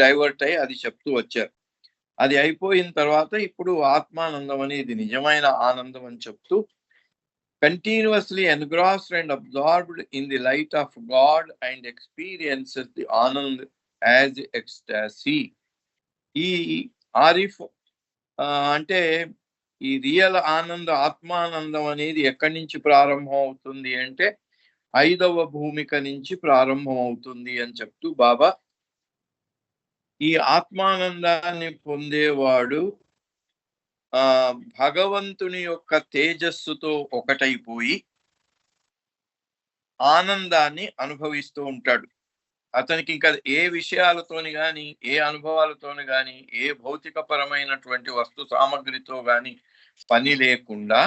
Divert అయ్యి అది చెప్తూ వచ్చారు. అది అయిపోయిన తర్వాత ఇప్పుడు ఆత్మానందం అనేది నిజమైన ఆనందం అని చెప్తూ continuously engrossed and absorbed in the light of God and experiences the Anand as ecstasy. ఈ ఆరిఫ్ అంటే ఈ రియల్ ఆనంద ఆత్మానందం అనేది ఎక్కడి నుంచి ప్రారంభం అవుతుంది అంటే 5వ భూమిక నుంచి ప్రారంభం అవుతుంది అని చెప్తూ బాబా ఈ ఆత్మానందాన్ని పొందేవాడు భగవంతుని యొక్క తేజస్సుతో ఒకటైపోయి ఆనందాన్ని అనుభవిస్తూ ఉంటాడు. అతనికి ఇంకా ఏ విషయాలతోని గాని, ఏ అనుభవాలతోని గాని, ఏ భౌతికపరమైనటువంటి వస్తు సామగ్రితో గాని పని లేకుండా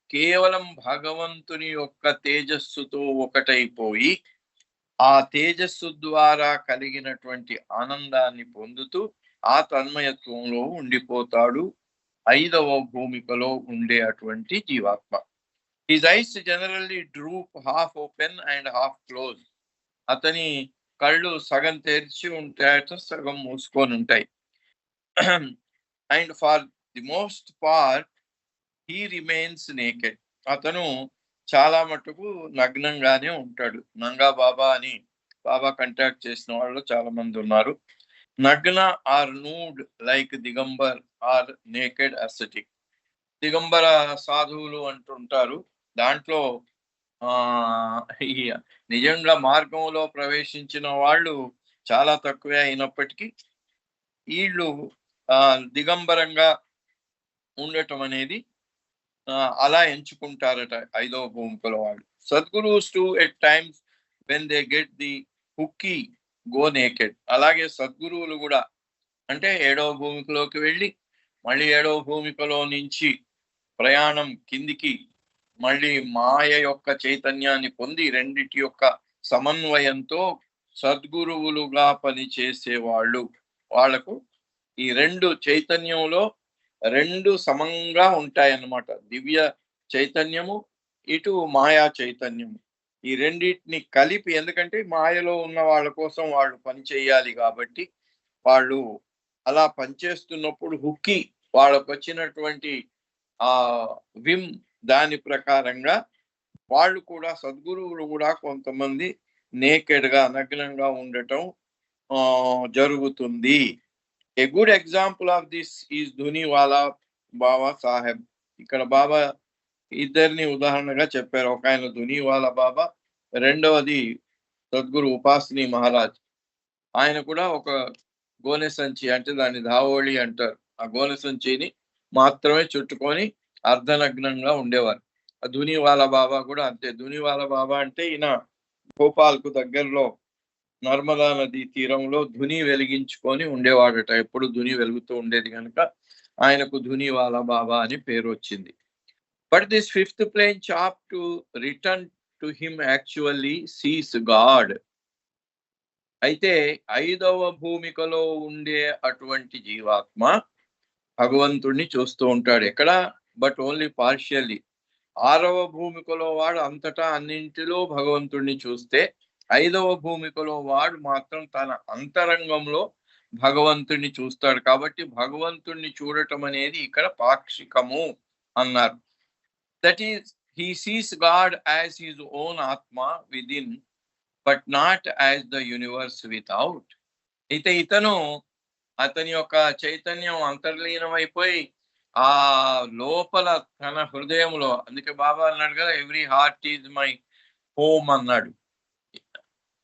కేవలం భగవంతుని యొక్క తేజస్సుతో ఒకటైపోయి ఆ తేజస్సు ద్వారా కలిగినటువంటి ఆనందాన్ని పొందుతూ ఆ తన్మయత్వంలో ఉండిపోతాడు 5వ భూమికలో ఉండే అటువంటి జీవాత్మ. His eyes generally droop half open and half closed. అతని కళ్ళు సగం తెరిచి ఉంటాయట, సగం మూసుకొని ఉంటాయి. And for the most part he remains naked. అతను చాలా మటుకు నగ్నంగానే ఉంటాడు. నంగా బాబా అని బాబా కంటాక్ట్ చేసిన వాళ్ళు చాలా మంది ఉన్నారు. నగ్న or nude like Digambar or naked ascetic. దిగంబర సాధువులు అంటుంటారు. దాంట్లో నిజంగా మార్గంలో ప్రవేశించిన వాళ్ళు చాలా తక్కువే అయినప్పటికీ వీళ్ళు దిగంబరంగా ఉండటం అనేది అలా ఎంచుకుంటారట 5వ భూమికలో వాళ్ళు. Sadgurus too at times when they get the హుక్కీ గో నేకెడ్. అలాగే సద్గురువులు కూడా అంటే 7వ భూమికలోకి వెళ్ళి మళ్ళీ 7వ భూమికలో నుంచి ప్రయాణం కిందికి మళ్ళీ మాయ యొక్క చైతన్యాన్ని పొంది రెండిటి యొక్క సమన్వయంతో సద్గురువులుగా పనిచేసే వాళ్లకు ఈ 2 చైతన్యంలో 2 సమంగా ఉంటాయన్నమాట. దివ్య చైతన్యము ఇటు మాయా చైతన్యము, ఈ రెండింటిని కలిపి, ఎందుకంటే మాయలో ఉన్న వాళ్ళ కోసం వాళ్ళు పని చేయాలి కాబట్టి వాళ్ళు అలా పనిచేస్తున్నప్పుడు హుక్కి వాళ్ళకు వచ్చినటువంటి విమ్ దాని ప్రకారంగా వాళ్ళు కూడా సద్గురువులు కూడా కొంతమంది నేకెడ్ గా నగ్నంగా ఉండటం జరుగుతుంది. A good example of this is Dhuniwala Baba Saheb. ఇక్కడ బాబా ఇద్దరిని ఉదాహరణగా చెప్పారు. ఒక ఆయన ధునివాలా బాబా, రెండవది సద్గురు ఉపాసని మహారాజ్. ఆయన కూడా ఒక గోనె సంచి అంటే దాన్ని ధావోళి అంటారు, ఆ గోనె సంచిని మాత్రమే చుట్టుకొని అర్ధనగ్నంగా ఉండేవారు. ధునివాలా బాబా కూడా అంతే. ధునివాలా బాబా అంటే ఈయన భోపాల్కు దగ్గరలో నర్మదా నది తీరంలో ధుని వెలిగించుకొని ఉండేవాడట. ఎప్పుడు ధుని వెలుగుతూ ఉండేది కనుక ఆయనకు ధునివాలా బాబా అని పేరు వచ్చింది. But this 5th plane chop to return to him actually sees God. అయితే 5వ భూమికలో ఉండే అటువంటి జీవాత్మ భగవంతుడిని చూస్తూ ఉంటాడు. ఎక్కడ? But only partially. 6వ భూమికలో వాడు అంతటా అన్నింటిలో భగవంతుడిని చూస్తే 5వ భూమికలో వాడు మాత్రం తన అంతరంగంలో భగవంతుడిని చూస్తాడు. కాబట్టి భగవంతుడిని చూడటం అనేది ఇక్కడ పాక్షికము అన్నారు. That is he sees God as his own atma within but not as the universe without. అయితే అతని యొక్క చైతన్యం అంతర్లీనమైపోయి ఆ లోపల తన హృదయంలో, అందుకే బాబా అన్నాడు కదా, every heart is my home అన్నాడు.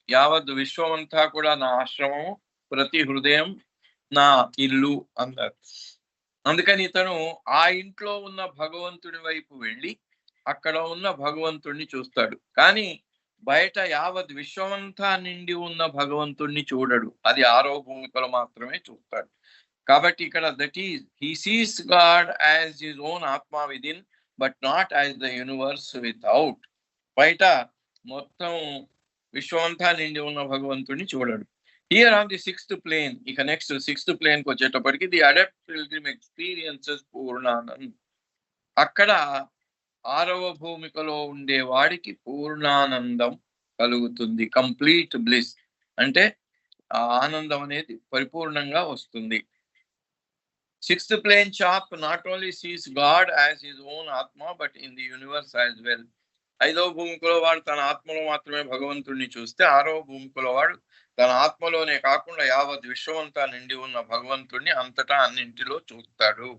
యావత్ విశ్వమంతా కూడా నా ఆశ్రమము, ప్రతి హృదయం నా ఇల్లు అన్నారు. అందుకని ఇతను ఆ ఇంట్లో ఉన్న భగవంతుడి వైపు వెళ్ళి అక్కడ ఉన్న భగవంతుడిని చూస్తాడు. కానీ బయట యావత్ విశ్వమంతా నిండి ఉన్న భగవంతుడిని చూడడు. అది 6వ భూమికలో మాత్రమే చూస్తాడు. కాబట్టి ఇక్కడ that is he sees God as his own atma within but not as the universe without. బయట మొత్తం విశ్వమంతా నిండి ఉన్న భగవంతుడిని చూడడు. Here on the 6th plane, ఇక నెక్స్ట్ 6th plane కి వచ్చేటప్పటికి the adept pilgrim experiences Purnanand. అక్కడ 6వ భూమికలో ఉండే వాడికి పూర్ణానందం కలుగుతుంది, కంప్లీట్ బ్లిస్. అంటే ఆ ఆనందం అనేది పరిపూర్ణంగా వస్తుంది. Sixth plane chap not only sees God as his own atma but in the universe as well. ఐదవ భూమికలో వాడు తన ఆత్మలో మాత్రమే భగవంతుడిని చూస్తే, ఆరవ భూమికలో వాడు తన ఆత్మలోనే కాకుండా యావత్ విశ్వమంతా నిండి ఉన్న భగవంతుడిని అంతటా అన్నింటిలో చూస్తాడు.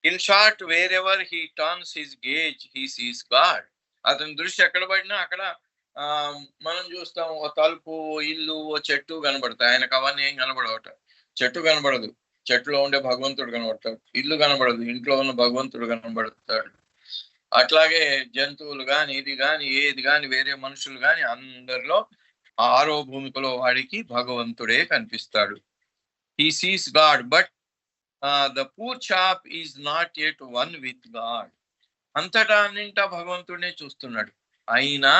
In short, wear ever he turns his gauge he sees God. అతని దృష్టి ఎక్కడ పడినా అక్కడ ఆ మనం చూస్తాం, ఓ తలుపు, ఇల్లు, ఓ చెట్టు కనబడతాయి. ఆయనకు అవన్నీ ఏం కనబడవట. చెట్టు కనబడదు, చెట్టులో ఉండే భగవంతుడు కనబడతాడు. ఇల్లు కనబడదు, ఇంట్లో ఉన్న భగవంతుడు కనబడతాడు. అట్లాగే జంతువులు గాని, ఇది గాని, ఏది గాని, వేరే మనుషులు గాని అందరిలో ఆరో భూమికలో వాడికి భగవంతుడే కనిపిస్తాడు. He sees God but the poor chap is not at one with God. అంతటా అన్నింటా భగవంతుడినే చూస్తున్నాడు, అయినా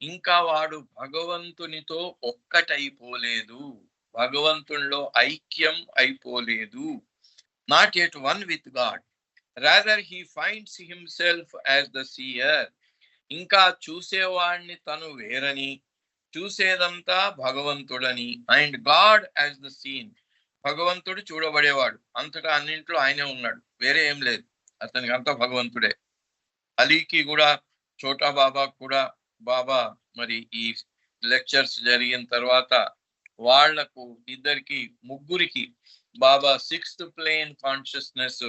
ఇంకా వాడు భగవంతునితో ఒక్కటైపోలేదు, భగవంతునిలో ఐక్యం అయిపోలేదు. Not at one with God, rather he finds himself as the seer. ఇంకా చూసేవాడిని తను వేరని, చూసేదంతా భగవంతుడని. And God as the seen, భగవంతుడు చూడబడేవాడు. అంతటా అన్నింట్లో ఆయనే ఉన్నాడు, వేరే ఏం లేదు, అతనికి అంతా భగవంతుడే. అలీకి కూడా, చోటా బాబా కూడా, బాబా మరి ఈ లెక్చర్స్ జరిగిన తర్వాత వాళ్లకు ఇద్దరికి ముగ్గురికి బాబా సిక్స్త్ ప్లేన్ కాన్షియస్నెస్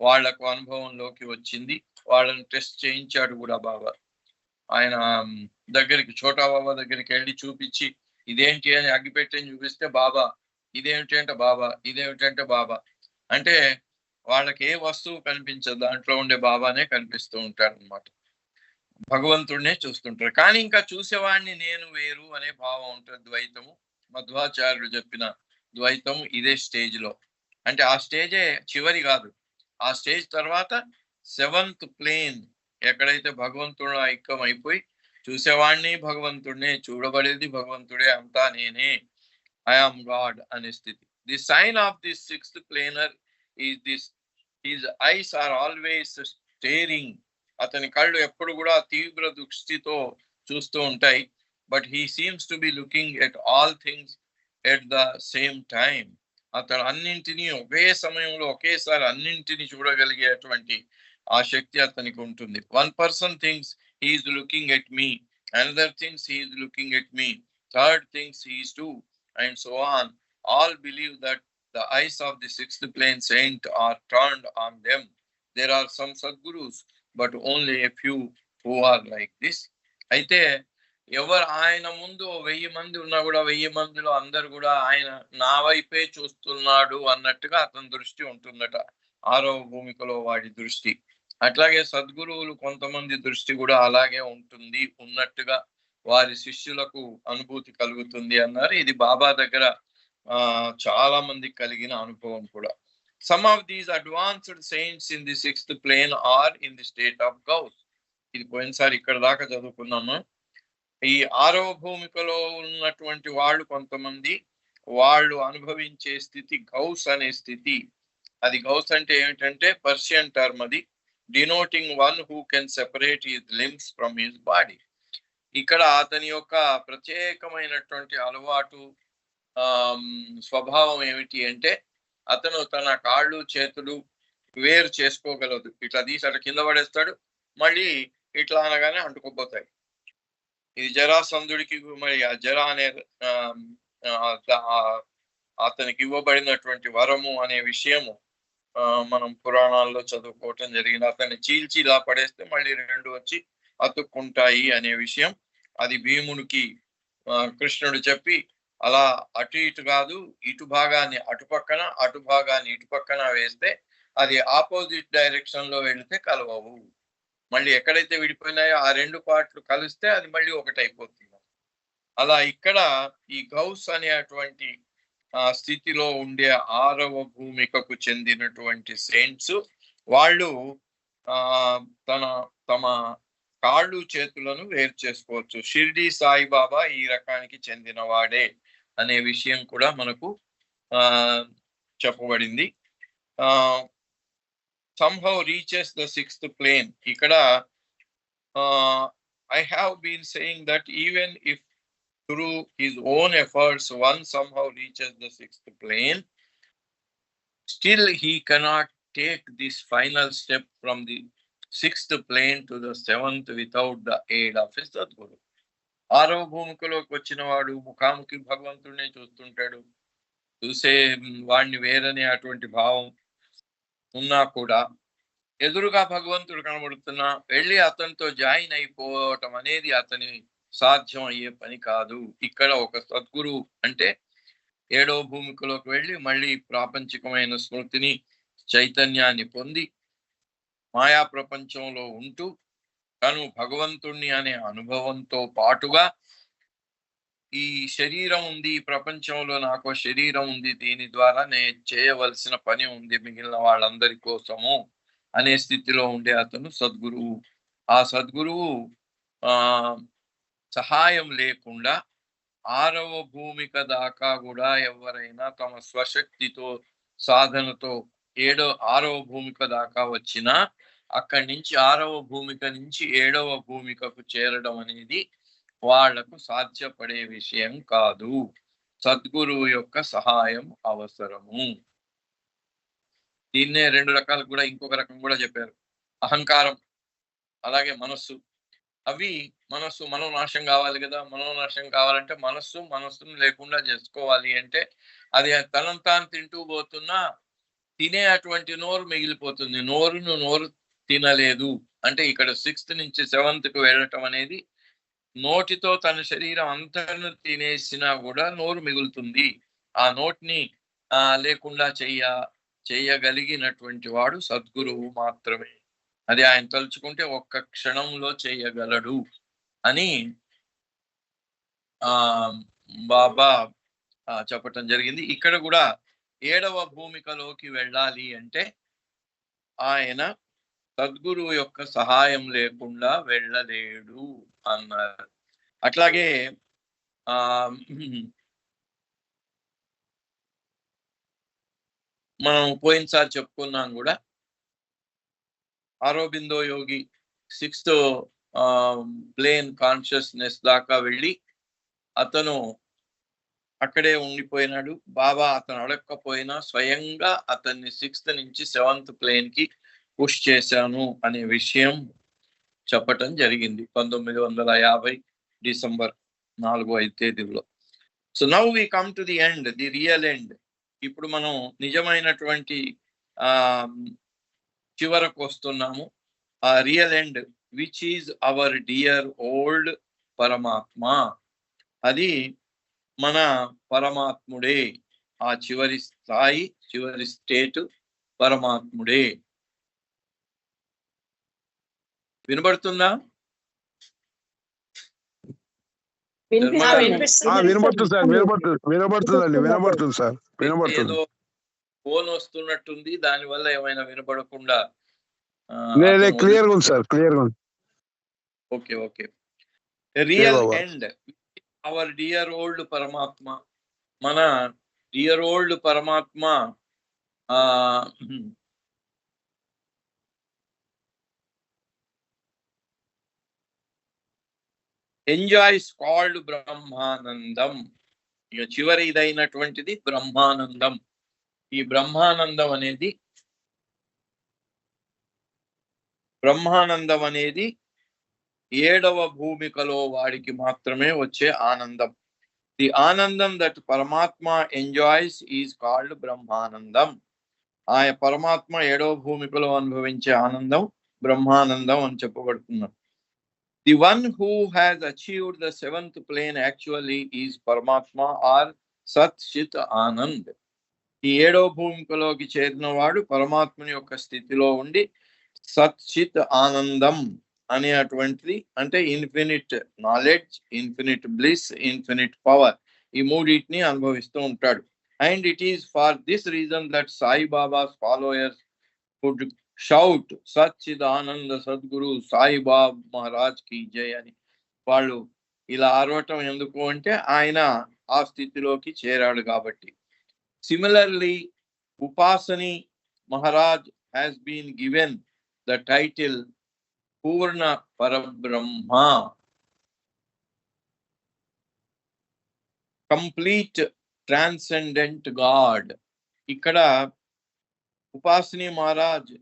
వాళ్లకు అనుభవంలోకి వచ్చింది. వాళ్ళని టెస్ట్ చేయించాడు కూడా బాబా. ఆయన దగ్గరికి, చోటా బాబా దగ్గరికి వెళ్ళి చూపించి, ఇదేంటి అని అగ్గిపెట్టని చూపిస్తే బాబా, ఇదేమిటి అంటే బాబా, ఇదేమిటంటే బాబా. అంటే వాళ్ళకి ఏ వస్తువు కనిపించదు, దాంట్లో ఉండే బాబానే కనిపిస్తూ ఉంటారు అనమాట. భగవంతుడినే చూస్తుంటారు. కానీ ఇంకా చూసేవాడిని నేను వేరు అనే భావం ఉంటుంది. ద్వైతము, మధ్వాచార్యులు చెప్పిన ద్వైతం ఇదే స్టేజ్ లో. అంటే ఆ స్టేజే చివరి కాదు, ఆ స్టేజ్ తర్వాత సెవెంత్ ప్లేన్, ఎక్కడైతే భగవంతుడు ఐక్యం అయిపోయి చూసేవాడిని భగవంతుడినే, చూడబడేది భగవంతుడే, అంతా నేనే, ఐఆమ్ గాడ్ అనే స్థితి. The sign of this sixth planer is this, his eyes are always staring. అతని కళ్ళు ఎప్పుడు కూడా తీవ్ర దృష్టితో చూస్తూ ఉంటాయి. But he seems to be looking at all things at the same time. అతను అన్నింటినీ ఒకే సమయంలో ఒకేసారి అన్నింటినీ చూడగలిగేటువంటి ఆ శక్తి అతనికి ఉంటుంది. One person things he is looking at me, another things he is looking at me, third things he is to, and so on. All believe that the eyes of the sixth plane saint are turned on them. There are some Sadgurus, but only a few who are like this. అయితే ఎవరు ఆయన ముందు 1000 మంది ఉన్నా కూడా 1000 మందిలో అందరు కూడా ఆయన నా వైపే చూస్తున్నాడు అన్నట్టుగా అతని దృష్టి ఉంటుందట, ఆరవ భూమికలో వాడి దృష్టి. అట్లాగే సద్గురువులు కొంతమంది దృష్టి కూడా అలాగే ఉంటుంది, ఉన్నట్టుగా వారి శిష్యులకు అనుభూతి కలుగుతుంది అన్నారు. ఇది బాబా దగ్గర చాలా మందికి కలిగిన అనుభవం కూడా. Some of these advanced saints in the sixth plane are in the state of గౌస్. ఇది పోయినసారి ఇక్కడ దాకా చదువుకున్నాము. ఈ ఆరవ భూమికలో ఉన్నటువంటి వాళ్ళు కొంతమంది, వాళ్ళు అనుభవించే స్థితి గౌస్ అనే స్థితి. అది గౌస్ అంటే ఏమిటంటే పర్షియన్ టర్మ్, అది denoting one who can separate his limbs from his body. ఇక్కడ అతని యొక్క ప్రత్యేకమైనటువంటి అలవాటు, స్వభావం ఏమిటి అంటే అతను తన కాళ్ళు చేతులు వేరు చేసుకోగలదు. ఇట్లా తీసి అట్లా కింద పడేస్తాడు, మళ్ళీ ఇట్లా అనగానే అంటుకోపోతాయి. ఇది జరాసంధుడికి మరి ఆ జర అనే అతనికి ఇవ్వబడినటువంటి వరము అనే విషయము మనం పురాణాల్లో చదువుకోవటం జరిగింది. అతన్ని చీల్చి ఇలా పడేస్తే మళ్ళీ రెండు వచ్చి అతుక్కుంటాయి అనే విషయం. అది భీముడికి కృష్ణుడు చెప్పి, అలా అటు ఇటు కాదు, ఇటు భాగాన్ని అటు పక్కన, అటు భాగాన్ని ఇటు పక్కన వేస్తే అది ఆపోజిట్ డైరెక్షన్ లో వెళితే కలవవు. మళ్ళీ ఎక్కడైతే విడిపోయినాయో ఆ రెండు పార్ట్లు కలిస్తే అది మళ్ళీ ఒకటైపోతుంది. అలా ఇక్కడ ఈ గౌస్ అనేటువంటి స్థితిలో ఉండే ఆరవ భూమికకు చెందినటువంటి సెయింట్స్ వాళ్ళు తమ కాళ్ళు చేతులను వేరు చేసుకోవచ్చు. షిర్డీ సాయిబాబా ఈ రకానికి చెందిన వాడే అనే విషయం కూడా మనకు చెప్పబడింది. somehow reaches the sixth plane. Ikkada I have been saying that even if through his own efforts, one somehow reaches the sixth plane, still he cannot take this final step from the sixth plane to the seventh without the aid of his Sadguru. ఆరవ భూమికలోకి వచ్చిన వాడు ముఖాముఖి భగవంతుడినే చూస్తుంటాడు. చూసే వాడిని వేరనే అటువంటి భావం ఉన్నా కూడా ఎదురుగా భగవంతుడు కనబడుతున్నా వెళ్ళి అతనితో జాయిన్ అయిపోవటం అనేది అతని సాధ్యం అయ్యే పని కాదు. ఇక్కడ ఒక సద్గురు అంటే ఏడవ భూమికలోకి వెళ్ళి మళ్ళీ ప్రాపంచికమైన స్మృతిని చైతన్యాన్ని పొంది మాయా ప్రపంచంలో ఉంటూ తను భగవంతుణ్ణి అనే అనుభవంతో పాటుగా ఈ శరీరం ఉంది, ఈ ప్రపంచంలో నాకు శరీరం ఉంది, దీని ద్వారా నేను చేయవలసిన పని ఉంది మిగిలిన వాళ్ళందరి కోసము అనే స్థితిలో ఉండే అతను సద్గురువు. ఆ సద్గురువు సహాయం లేకుండా ఆరవ భూమిక దాకా కూడా ఎవరైనా తమ స్వశక్తితో సాధనతో ఆరవ భూమిక దాకా వచ్చినా అక్కడి నుంచి ఆరవ భూమిక నుంచి ఏడవ భూమికకు చేరడం అనేది వాళ్లకు సాధ్యపడే విషయం కాదు. సద్గురువు యొక్క సహాయం అవసరము. దీన్నే రెండు రకాలు కూడా ఇంకొక రకం కూడా చెప్పారు. అహంకారం అలాగే మనస్సు. అవి మనోనాశం కావాలి కదా. మనోనాశం కావాలంటే మనస్సును లేకుండా చేసుకోవాలి అంటే అది తనంతాను తింటూ పోతున్నా తినే అటువంటి నోరు మిగిలిపోతుంది. నోరు తినలేదు అంటే ఇక్కడ 6th నుంచి 7th కు వెళ్ళటం అనేది నోటితో తన శరీరం అంతను తినేసినా కూడా నోరు మిగులుతుంది. ఆ నోటిని లేకుండా చేయగలిగినటువంటి వాడు సద్గురువు మాత్రమే. అది ఆయన తలుచుకుంటే ఒక్క క్షణంలో చేయగలడు అని బాబా చెప్పటం జరిగింది. ఇక్కడ కూడా ఏడవ భూమికలోకి వెళ్ళాలి అంటే ఆయన సద్గురువు యొక్క సహాయం లేకుండా వెళ్ళలేడు అన్నారు. అట్లాగే మనం పోయినసారి చెప్పుకున్నాం కూడా అరబిందో యోగి 6th ప్లేన్ కాన్షియస్నెస్ దాకా వెళ్ళి అతను అక్కడే ఉండిపోయినాడు. బాబా అతను అడగకపోయినా స్వయంగా అతన్ని 6th నుంచి 7th ప్లేన్ కి పుష్ చేశాను అనే విషయం చెప్పటం జరిగింది 1950 డిసెంబర్ 4వ తేదీలో. So now we come to the end, the real end. ఇప్పుడు మనం నిజమైనటువంటి చివరకు వస్తున్నాము. ఆ real end which is our dear old Paramatma. అది మన పరమాత్ముడే. ఆ చివరి స్థాయి, చివరి స్టేట్ పరమాత్ముడే. వినబడుతుందా? ఏదో ఫోన్ వస్తున్నట్టుంది, దాని వల్ల ఏమైనా వినపడకుండా. క్లియర్ ఉంది సార్, క్లియర్ ఉంది. Okay okay. Real end hour dear old పరమాత్మ. మన డియర్ ఓల్డ్ పరమాత్మ ఎంజాయ్స్ కాల్డ్ బ్రహ్మానందం. ఇక చివరి ఇదైనటువంటిది బ్రహ్మానందం. ఈ బ్రహ్మానందం అనేది ఏడవ భూమికలో వాడికి మాత్రమే వచ్చే ఆనందం. ది ఆనందం దట్ పరమాత్మ ఎంజాయ్స్ ఈజ్ కాల్డ్ బ్రహ్మానందం. ఆ పరమాత్మ ఏడవ భూమికలో అనుభవించే ఆనందం బ్రహ్మానందం అని చెప్పబడుతున్నారు. The one who has achieved the 7th plane actually is Paramatma or Sat Chit Anand. ఈ ఏడవ భూమికలోకి చేరిన వాడు పరమాత్మని యొక్క స్థితిలో ఉండి సత్ చిత్ ఆనందం అనేటువంటిది అంటే infinite knowledge, infinite bliss, infinite power, ఈ మూడింటిని అనుభవిస్తూ ఉంటాడు. And it is for this reason that Sai Baba's followers would shout Sachchidananda Sadguru Sai Baba Maharaj కి జై అని. వాళ్ళు ఇలా అరవటం ఎందుకు అంటే ఆయన ఆ స్థితిలోకి చేరాడు కాబట్టి. Similarly Upasani Maharaj has been given the title Purna Parabrahma. Complete transcendent God. ఇక్కడ ఉపాసని మహారాజ్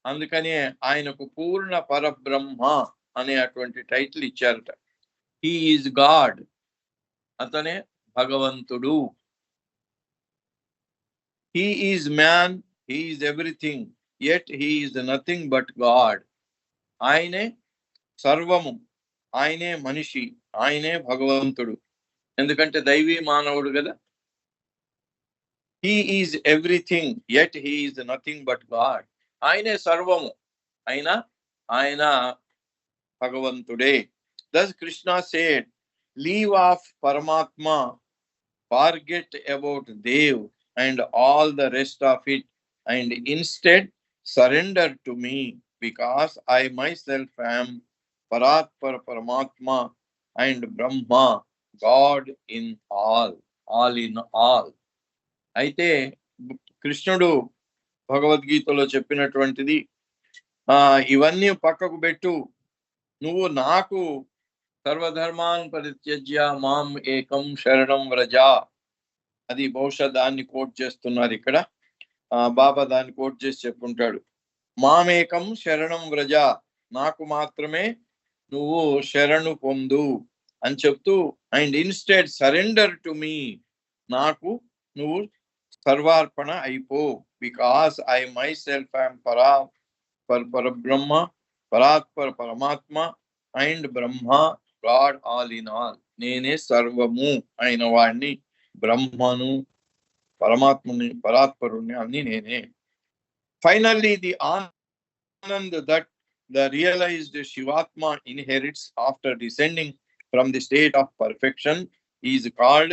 అందుకనే ఆయనకు పూర్ణ పరబ్రహ్మ అనే అటువంటి టైటిల్ ఇచ్చారట. హీ ఈజ్ గాడ్, అతనే భగవంతుడు. He is man, he is everything, yet he is nothing but God. ఆయనే సర్వము, ఆయనే మనిషి, ఆయనే భగవంతుడు. ఎందుకంటే దైవీ మానవుడు కదా. He is everything, yet he is nothing but God. ఆయనే సర్వము, ఆయన భగవంతుడే. Thus Krishna said, leave off Paramatma, forget about Dev and all the rest of it, and instead surrender to me, because I myself am Paratpara Paramatma and Brahma, God in all in all. అయితే కృష్ణుడు భగవద్గీతలో చెప్పినటువంటిది, ఇవన్నీ పక్కకు పెట్టు, నువ్వు నాకు సర్వధర్మాన్ పరిత్యజ్య మాం ఏకం శరణం వ్రజ. అది బహుశా దాన్ని కోట్ చేస్తున్నారు ఇక్కడ. బాబా దాన్ని కోట్ చేసి చెప్పుకుంటాడు, మామేకం శరణం వ్రజ, నాకు మాత్రమే నువ్వు శరణు పొందు అని చెప్తూ, and instead surrender to me, నాకు నువ్వు సర్వార్పణ అయిపో, because I my self I'm పరబ్రహ్మ, పరాత్పర పరమాత్మ and Brahma, God all in all. నేనే సర్వము అయిన వాడిని, బ్రహ్మను, పరమాత్మని, పరాత్పరుణ్ణి, అన్ని నేనే. Finally the Anand that the realized Shivatma inherits after descending from the state of perfection is called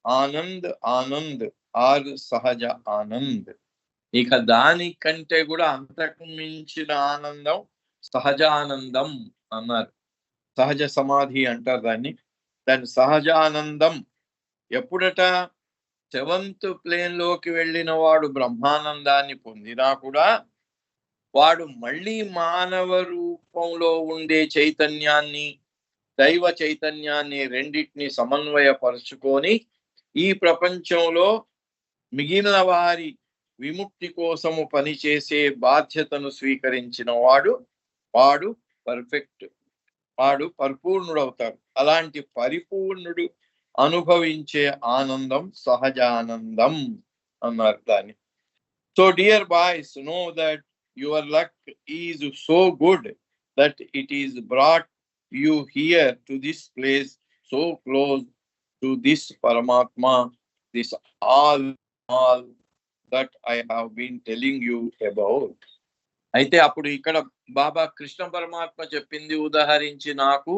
Anand or Sahaja Anand. ఇక దానికంటే కూడా అంతకు మించిన ఆనందం సహజానందం అన్నారు. సహజ సమాధి అంటారు దాన్ని సహజానందం. ఎప్పుడట? 7th plane లోకి వెళ్ళిన వాడు బ్రహ్మానందాన్ని పొందినా కూడా వాడు మళ్ళీ మానవ రూపంలో ఉండే చైతన్యాన్ని, దైవ చైతన్యాన్ని రెండింటిని సమన్వయపరుచుకొని ఈ ప్రపంచంలో మిగిలిన వారి విముక్తి కోసము పనిచేసే బాధ్యతను స్వీకరించిన వాడు పర్ఫెక్ట్, వాడు పరిపూర్ణుడవుతాడు. అలాంటి పరిపూర్ణుడు అనుభవించే ఆనందం సహజానందం అన్నారు దాన్ని. So dear boys, know that your luck is so good that it is brought you here to this place, so close to this Paramatma, this all that I have been telling you about. అయితే అప్పుడు ఇక్కడ బాబా కృష్ణ పరమాత్మ చెప్పింది ఉదాహరించి, నాకు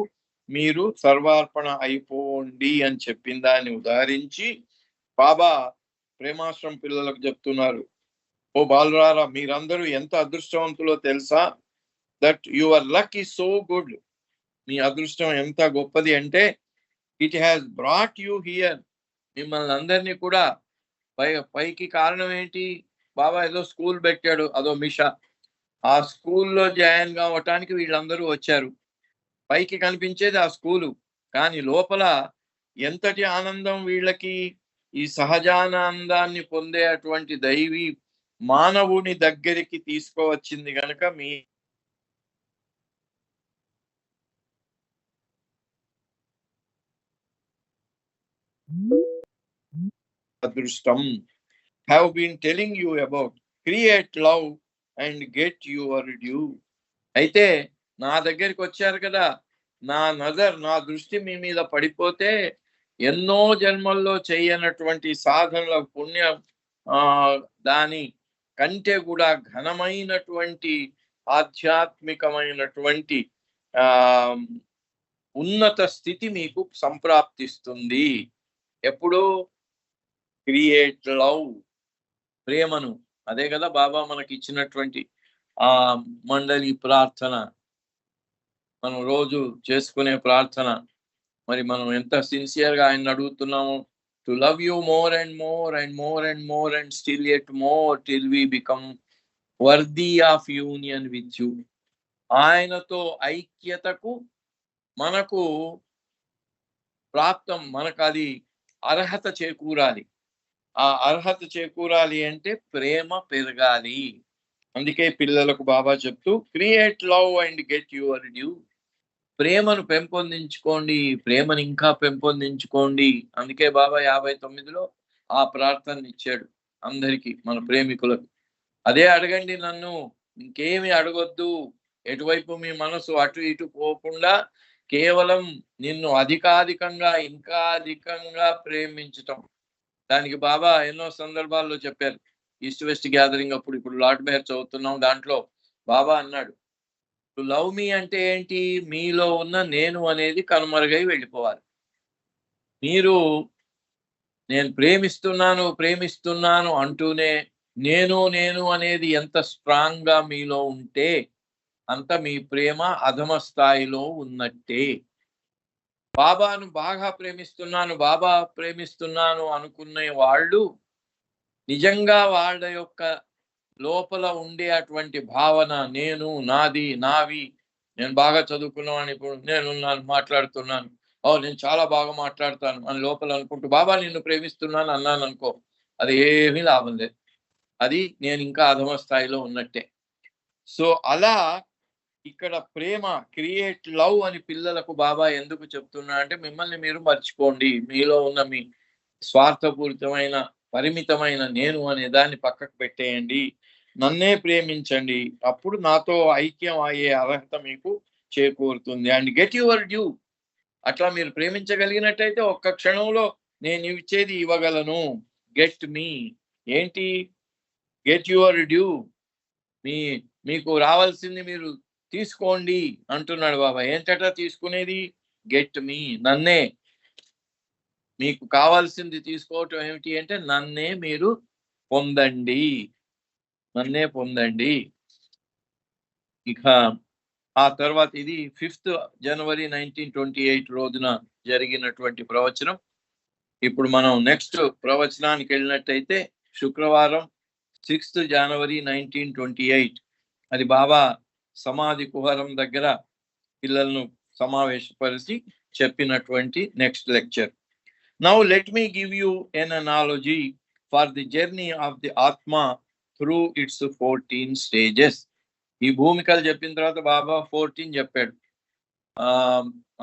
మీరు సర్వార్పణ అయిపోండి అని చెప్పిన దాన్ని ఉదాహరించి బాబా ప్రేమాశ్రమం పిల్లలకు చెప్తున్నారు, ఓ బాలురారా, మీరందరూ ఎంత అదృష్టవంతులో తెలుసా? That your luck is so good. మీ అదృష్టం ఎంత గొప్పది అంటే, it has brought you here. మిమ్మల్ని అందరినీ కూడా పైకి కారణం ఏంటి? బాబా ఏదో స్కూల్ పెట్టాడు, అదో మిషా. ఆ స్కూల్లో జాయిన్ కావటానికి వీళ్ళందరూ వచ్చారు. పైకి కనిపించేది ఆ స్కూలు, కానీ లోపల ఎంతటి ఆనందం వీళ్ళకి! ఈ సహజానందాన్ని పొందే అటువంటి దైవీ మానవుని దగ్గరికి తీసుకువచ్చింది గనక మీ అదృష్టం. Have been telling you about create love and get your due. అయితే నా దగ్గరికి వచ్చారు కదా, నా దృష్టి మీ మీద పడిపోతే ఎన్నో జన్మల్లో చేయనటువంటి సాధనల పుణ్యం దాని కంటే కూడా ఘనమైనటువంటి ఆధ్యాత్మికమైనటువంటి ఉన్నత స్థితి మీకు సంప్రాప్తిస్తుంది. ఎప్పుడు? క్రియేట్ లవ్, ప్రేమను. అదే కదా బాబా మనకి ఇచ్చినటువంటి ఆ మండలి ప్రార్థన, మనం రోజు చేసుకునే ప్రార్థన. మరి మనం ఎంత సిన్సియర్గా ఆయన అడుగుతున్నాము, to love you more and more and more and more and still yet more till we become worthy of union with you. ఆయనతో ఐక్యతకు మనకు ప్రాప్తం, మనకు అది అర్హత చేకూరాలి. ఆ అర్హత చేకూరాలి అంటే ప్రేమ పెరగాలి. అందుకే పిల్లలకు బాబా చెప్తూ create love and get your due. ప్రేమను పెంపొందించుకోండి, ప్రేమను ఇంకా పెంపొందించుకోండి. అందుకే బాబా 59లో ఆ ప్రార్థన ఇచ్చాడు అందరికీ, మన ప్రేమికులకు. అదే అడగండి నన్ను, ఇంకేమి అడగొద్దు. ఎటువైపు మీ మనసు అటు ఇటు పోకుండా కేవలం నిన్ను అధికాధికంగా ఇంకా అధికంగా ప్రేమించటం. దానికి బాబా ఎన్నో సందర్భాల్లో చెప్పారు. ఈస్ట్ వెస్ట్ గ్యాదరింగ్ అప్పుడు, ఇప్పుడు లార్డ్ మేయర్ చదువుతున్నాం, దాంట్లో బాబా అన్నాడు, టు లవ్ మీ అంటే ఏంటి? మీలో ఉన్న నేను అనేది కనుమరుగై వెళ్ళిపోవాలి. మీరు నేను ప్రేమిస్తున్నాను ప్రేమిస్తున్నాను అంటూనే నేను నేను అనేది ఎంత స్ట్రాంగ్ గా మీలో ఉంటే అంత మీ ప్రేమ అధమ స్థాయిలో ఉన్నట్టే. బాబాను బాగా ప్రేమిస్తున్నాను, బాబా ప్రేమిస్తున్నాను అనుకునే వాళ్ళు నిజంగా వాళ్ళ యొక్క లోపల ఉండే అటువంటి భావన, నేను, నాది, నావి, నేను బాగా చదువుకున్నాను, ఇప్పుడు నేనున్నాను, మాట్లాడుతున్నాను, నేను చాలా బాగా మాట్లాడతాను అని లోపల అనుకుంటూ బాబా నిన్ను ప్రేమిస్తున్నాను అన్నాను అనుకో, అది ఏమీ లాభం లేదు. అది నేను ఇంకా అధమ స్థాయిలో ఉన్నట్టే. సో అలా ఇక్కడ ప్రేమ, క్రియేట్ లవ్ అని పిల్లలకు బాబా ఎందుకు చెప్తున్నా అంటే, మిమ్మల్ని మీరు మర్చిపోండి, మీలో ఉన్న మీ స్వార్థపూరితమైన పరిమితమైన నేను అనే దాన్ని పక్కకు పెట్టేయండి, నన్నే ప్రేమించండి, అప్పుడు నాతో ఐక్యం అయ్యే అర్హత మీకు చేకూరుతుంది. And get your due. అట్లా మీరు ప్రేమించగలిగినట్టయితే ఒక్క క్షణంలో నేను ఇచ్చేది ఇవ్వగలను. గెట్ మీ ఏంటి? Get your due. మీకు రావాల్సింది మీరు తీసుకోండి అంటున్నాడు బాబా. ఏంటట తీసుకునేది? గెట్ మీ, నన్నే. మీకు కావాల్సింది తీసుకోవటం ఏమిటి అంటే నన్నే మీరు పొందండి, నన్నే పొందండి. ఇక ఆ తర్వాత ఇది 5th జనవరి 1928 రోజున జరిగినటువంటి ప్రవచనం. ఇప్పుడు మనం నెక్స్ట్ ప్రవచనానికి వెళ్ళినట్టయితే శుక్రవారం 6th జనవరి 1928 అది బాబా సమాధి కుహరం దగ్గర పిల్లలను సమావేశపరిచి చెప్పినటువంటి next lecture. Now let me give you an analogy for the journey of the Atma through its 14 stages. ఈ భూమికలు చెప్పిన తర్వాత బాబా 14 చెప్పాడు.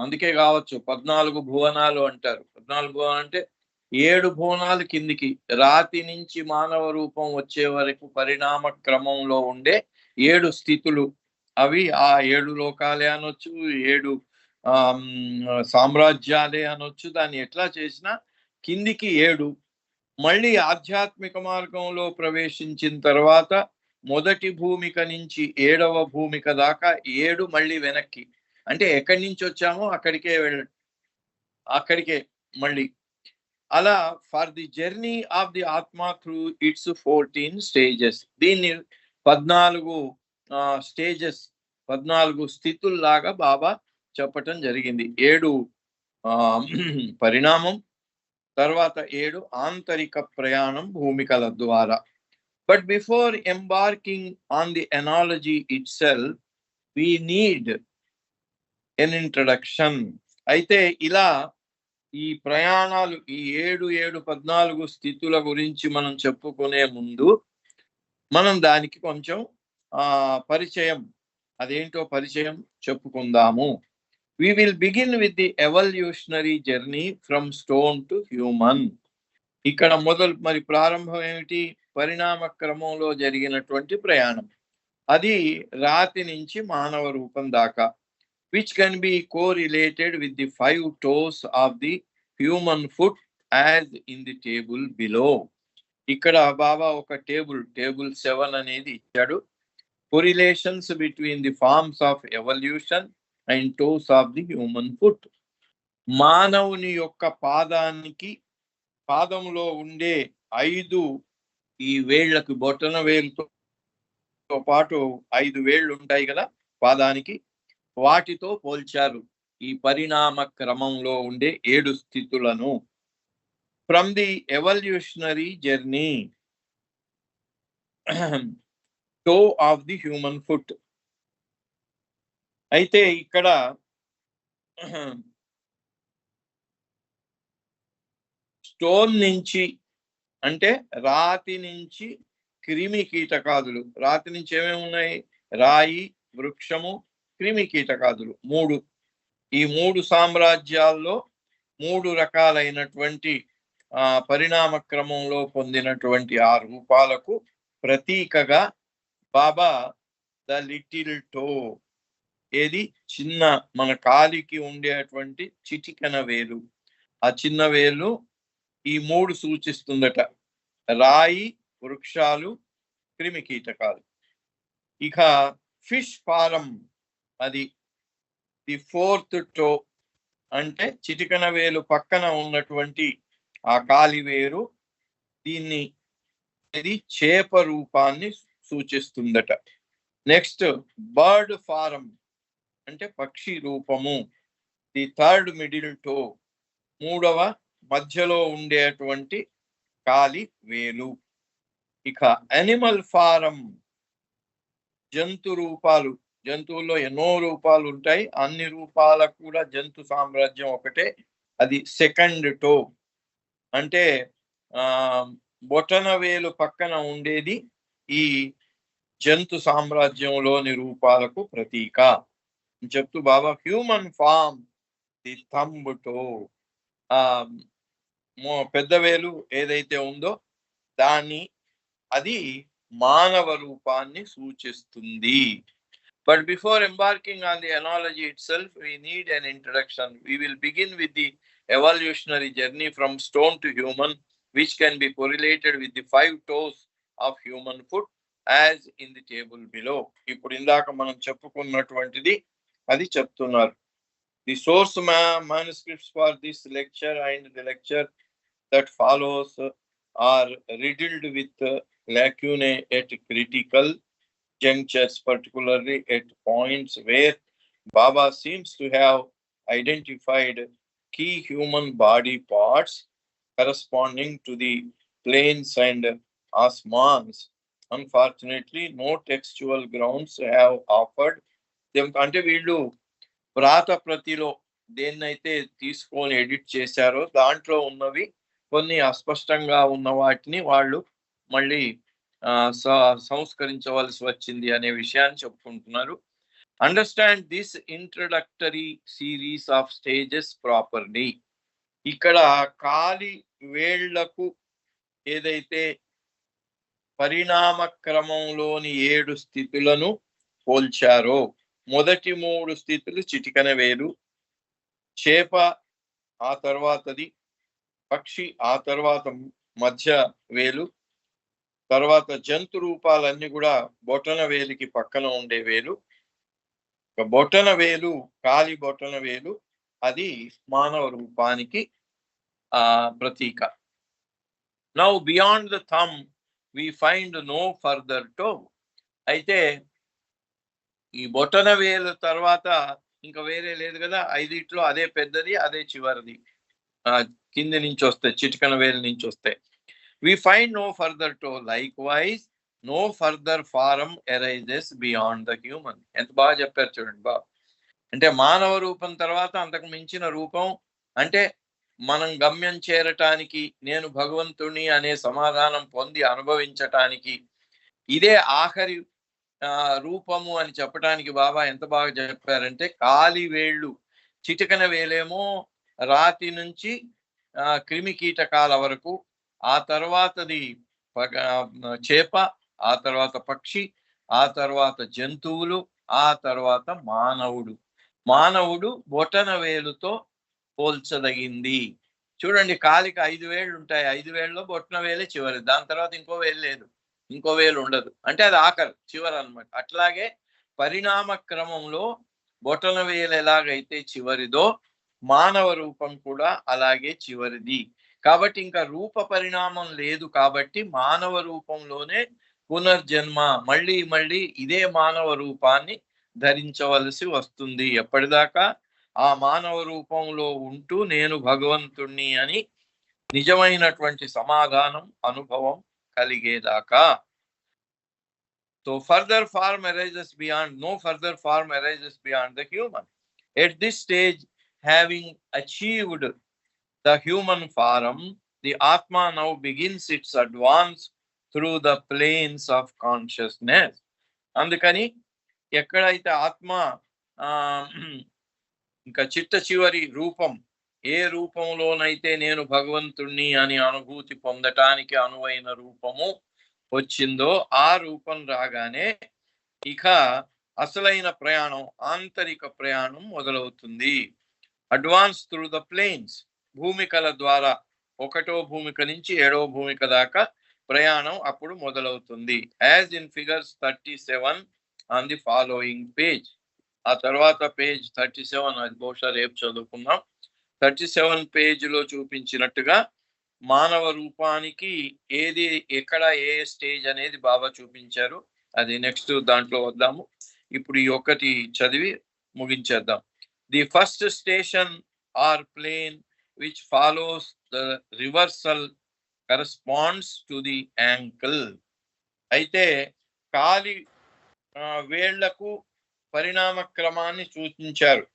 అందుకే కావచ్చు 14 భువనాలు అంటారు. 14 భువనాలు అంటే 7 భువనాలు కిందికి, రాతి నుంచి మానవ రూపం వచ్చే వరకు పరిణామ క్రమంలో ఉండే 7 స్థితులు. అవి ఆ 7 లోకాలే అనొచ్చు, 7 సామ్రాజ్యాలే అనొచ్చు. దాన్ని ఎట్లా చేసినా కిందికి 7, మళ్ళీ ఆధ్యాత్మిక మార్గంలో ప్రవేశించిన తర్వాత మొదటి భూమిక నుంచి 7వ భూమిక దాకా 7 మళ్ళీ వెనక్కి, అంటే ఎక్కడి నుంచి వచ్చామో అక్కడికే మళ్ళీ. అలా for the journey of the ఆత్మ త్రూ ఇట్స్ 14 స్టేజెస్. దీన్ని 14 స్టేజెస్, 14 స్థితుల్లాగా బాబా చెప్పటం జరిగింది. 7 పరిణామం, తర్వాత 7 ఆంతరిక ప్రయాణం భూమికల ద్వారా. But before embarking on the analogy itself we need an introduction. అయితే ఇలా ఈ ప్రయాణాలు, ఈ 7 స్థితుల గురించి మనం చెప్పుకునే ముందు మనం దానికి కొంచెం పరిచయం, అదేంటో పరిచయం చెప్పుకుందాము. We will begin with the evolutionary journey from stone to human. ఇక్కడ మరి ప్రారంభం ఏమిటి? పరిణామ క్రమంలో జరిగినటువంటి ప్రయాణం. అది రాతి నుంచి మానవ రూపం దాకా, which can be correlated with the 5 toes of the human foot as in the table below. ఇక్కడ బాబా ఒక టేబుల్ 7 అనేది ఇచ్చాడు. Correlations between the forms of evolution and toes of the human foot. మానవుని యొక్క పాదంలో ఉండే 5 ఈ వేళ్లకు, బొటన వేలుతో పాటు 5 వేళ్ళు ఉంటాయి కదా పాదానికి, వాటితో పోల్చారు ఈ పరిణామ క్రమంలో ఉండే 7 స్థితులను. From the evolutionary journey toe of the human foot. అయితే ఇక్కడ స్టోన్ నుంచి అంటే రాతి నుంచి క్రిమి కీటకాదులు. రాతి నుంచి ఏమేమి ఉన్నాయి? రాయి, వృక్షము, క్రిమి కీటకాదులు 3. ఈ 3 సామ్రాజ్యాల్లో 3 రకాలైనటువంటి పరిణామ క్రమంలో పొందినటువంటి ఆ రూపాలకు ప్రతీకగా బాబా ద లిటిల్ టో, ఏది చిన్న మన కాలికి ఉండేటువంటి చిటికెన వేలు, ఆ చిన్న వేలు ఈ 3 సూచిస్తుందట. రాయి, వృక్షాలు, క్రిమి కీటకాలు. ఇక ఫిష్ ఫారం, అది ది 4th టో, అంటే చిటికెన వేలు పక్కన ఉన్నటువంటి ఆ కాలి వేరు, దీన్ని ఇది చేప రూపాన్ని సూచిస్తుందట. నెక్స్ట్ బర్డ్ ఫారం అంటే పక్షి రూపము, ది 3rd మిడిల్ టో, 3వ మధ్యలో ఉండేటువంటి కాలి వేలు. ఇక అనిమల్ ఫారం, జంతు రూపాలు. జంతువుల్లో ఎన్నో రూపాలు ఉంటాయి, అన్ని రూపాలకు కూడా జంతు సామ్రాజ్యం ఒకటే, అది 2nd టో. అంటే బొటన వేలు పక్కన ఉండేది ఈ జంతు సామ్రాజ్యంలోని రూపాలకు ప్రతీక చెప్తూ Baba human form the thumb toe, పెద్ద వేలు ఏదైతే ఉందో దాన్ని, అది మానవ రూపాన్ని సూచిస్తుంది. But before embarking on the analogy itself, we need an introduction. We will begin with the evolutionary journey from stone to human, which can be correlated with the 5 toes of human foot as in the table below. ఇప్పుడు ఇందాక మనం చెప్పుకున్నటువంటిది అది చెప్తున్నారు. The source manuscripts for this lecture and the lecture that follows are riddled with lacunae at critical junctures, particularly at points where Baba seems to have identified key human body parts corresponding to the planes and asmans. Unfortunately, no textual grounds have offered them. అంటే వీళ్ళు వ్రాతప్రతిలో దేన్నైతే తీసుకొని edit చేశారో దాంట్లో ఉన్నవి కొన్ని అస్పష్టంగా ఉన్న వాటిని వాళ్ళు మళ్ళీ సంస్కరించవలసి వచ్చింది అనే విషయాన్ని చెప్పుకుంటున్నారు. Understand this introductory series of stages properly. ఇక్కడ కాలి వేళ్లకు ఏదైతే పరిణామ క్రమంలోని 7 స్థితులను పోల్చారో, మొదటి 3 స్థితులు చిటికెన వేలు, చేప ఆ తర్వాతది, పక్షి ఆ తర్వాత మధ్య వేలు, తర్వాత జంతు రూపాలన్నీ కూడా బొటన వేలికి పక్కన ఉండే వేలు. బొటన వేలు, కాలి బొటన వేలు, అది మానవ రూపానికి ప్రతీక. Now beyond the thumb we find no further toe. అయితే ఈ బొటన వేలు తర్వాత ఇంకా వేరే లేదు కదా, 5 అదే పెద్దది, అదే చివరిది, కింది నుంచి వస్తే చిటికెన వేలు నుంచి వస్తే. We find no further toe. Likewise, no further form arises beyond the human. ఎంత బాగా చెప్పారు చూడండి బాబు. అంటే మానవ రూపం తర్వాత అంతకు మించిన రూపం, అంటే మనం గమ్యం చేరటానికి, నేను భగవంతుని అనే సమాధానం పొంది అనుభవించటానికి ఇదే ఆఖరి రూపము అని చెప్పడానికి బాబా ఎంత బాగా చెప్పారంటే, కాలి వేళ్ళు, చిటికెన వేలేమో రాతి నుంచి క్రిమి కీటకాల వరకు, ఆ తర్వాతది చేప, ఆ తర్వాత పక్షి, ఆ తర్వాత జంతువులు, ఆ తర్వాత మానవుడు. మానవుడు బొటన వేలుతో పోల్చదగింది. చూడండి, కాలికి 5 వేళ్ళు ఉంటాయి, 5 వేళ్ళలో బొటన వేలే చివరి, దాని తర్వాత ఇంకో వేలు లేదు, ఇంకో వేలు ఉండదు, అంటే అది ఆఖరు చివరి అన్నమాట. అట్లాగే పరిణామ క్రమంలో బొటన వేలు ఎలాగైతే చివరిదో, మానవ రూపం కూడా అలాగే చివరిది. కాబట్టి ఇంకా రూప పరిణామం లేదు, కాబట్టి మానవ రూపంలోనే పునర్జన్మ, మళ్ళీ మళ్ళీ ఇదే మానవ రూపాన్ని ధరించవలసి వస్తుంది. ఎప్పటిదాకా ఆ మానవ రూపంలో ఉంటూ నేను భగవంతుణ్ణి అని నిజమైనటువంటి సమాధానం, అనుభవం కలిగేదాకా. So further form arises beyond, no further form arises beyond the human. At this stage, having achieved the human form, the Atma now begins its advance through the planes of consciousness. అందుకని ఎక్కడైతే ఆత్మ ఇంకా చిట్ట చివరి రూపం, ఏ రూపంలోనైతే నేను భగవంతుణ్ణి అని అనుభూతి పొందటానికి అనువైన రూపము వచ్చిందో ఆ రూపం రాగానే ఇక అసలైన ప్రయాణం, ఆంతరిక ప్రయాణం మొదలవుతుంది. అడ్వాన్స్ త్రూ ద ప్లేన్స్, భూమికల ద్వారా 1వ భూమిక నుంచి 7వ భూమిక దాకా ప్రయాణం అప్పుడు మొదలవుతుంది. As in figures 37 on the following page. ఆ తర్వాత పేజ్ 37, అది బహుశా రేపు చదువుకుందాం. 37 పేజీలో చూపించినట్టుగా మానవ రూపానికి ఏది ఎక్కడ ఏ స్టేజ్ అనేది బాబా చూపించారు. అది నెక్స్ట్ దాంట్లో వద్దాము. ఇప్పుడు ఈ ఒక్కటి చదివి ముగించేద్దాం. The first station or plane which follows the reversal corresponds to the ankle. అయితే కాలి వేళ్లకు పరిణామ క్రమాన్ని సూచించారు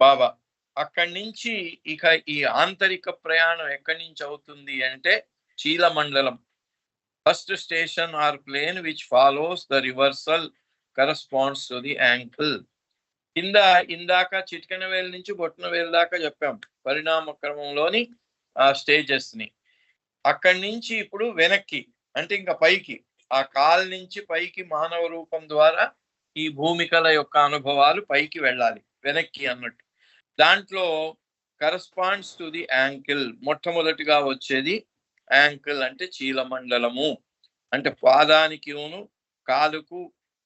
బాబా. అక్కడి నుంచి ఇక ఈ ఆంతరిక ప్రయాణం ఎక్కడి నుంచి అవుతుంది అంటే చీలమండలం. First station or plane which follows the reversal corresponds to the ankle. కింద ఇందాక చిటికెన వేలు నుంచి బొట్టన వేలు దాకా చెప్పాం పరిణామ క్రమంలోని ఆ స్టేజెస్ ని. అక్కడి నుంచి ఇప్పుడు వెనక్కి అంటే ఇంకా పైకి, ఆ కాల్ నుంచి పైకి మానవ రూపం ద్వారా ఈ భూమికల యొక్క అనుభవాలు పైకి వెళ్ళాలి, వెనక్కి అన్నట్టు. దాంట్లో కరస్పాండ్స్ టు ది యాంకిల్, మొట్టమొదటిగా వచ్చేది యాంకిల్ అంటే చీలమండలము, అంటే పాదానికి కాలుకు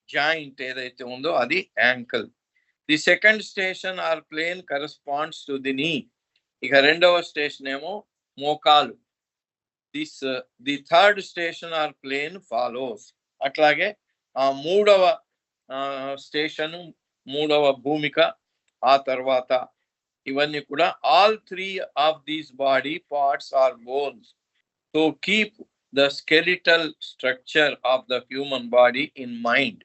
జాయింట్ ఏదైతే ఉందో అది ankle. The second station or plane corresponds to the knee, ఇక 2వ స్టేషన్ ఏమో మోకాలు. The third station or plane follows. అట్లాగే ఆ 3వ స్టేషన్, 3వ భూమిక, ఆ తర్వాత ఇవన్నీ కూడా all 3 of these body parts are bones to keep the skeletal structure of the human body in mind.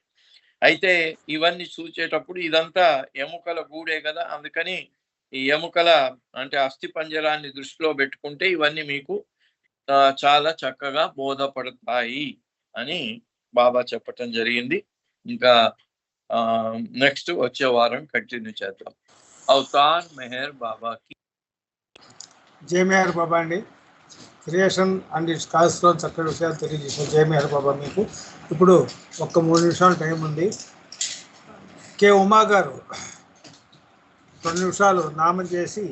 అయితే ఇవన్నీ చూసేటప్పుడు ఇదంతా ఎముకల గూడే కదా, అందుకని ఈ ఎముకల అంటే అస్థి పంజరాన్ని దృష్టిలో పెట్టుకుంటే ఇవన్నీ మీకు చాలా చక్కగా బోధపడతాయి అని బాబా చెప్పటం జరిగింది. ఇంకా నెక్స్ట్ వచ్చే వారం కంటిన్యూ చేద్దాం. అవతార్ మెహర్ బాబాకి జై మెహర్ బాబా అండి. క్రియేషన్ అండ్ ఇట్స్ కాస్ట్లో చక్కటి విషయాలు తెలియజేశారు. జై మెహర్ బాబా మీకు. ఇప్పుడు ఒక్క 3 నిమిషాలు టైం ఉంది. కే ఉమా గారు 2 నిమిషాలు నామం చేసి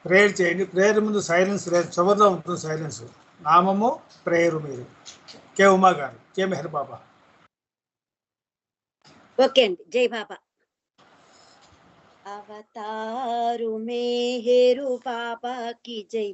ప్రేయర్ చేయండి. ప్రేయర్ ముందు సైలెన్స్ లేదు, చివరిలో ఉంటుంది సైలెన్స్. నామము ప్రేయరు మీరు. కే ఉమా గారు. జై మెహర్ బాబా. ఓకే అండి. జై బాబా. అవతారు మేహరు బాబా కి జై.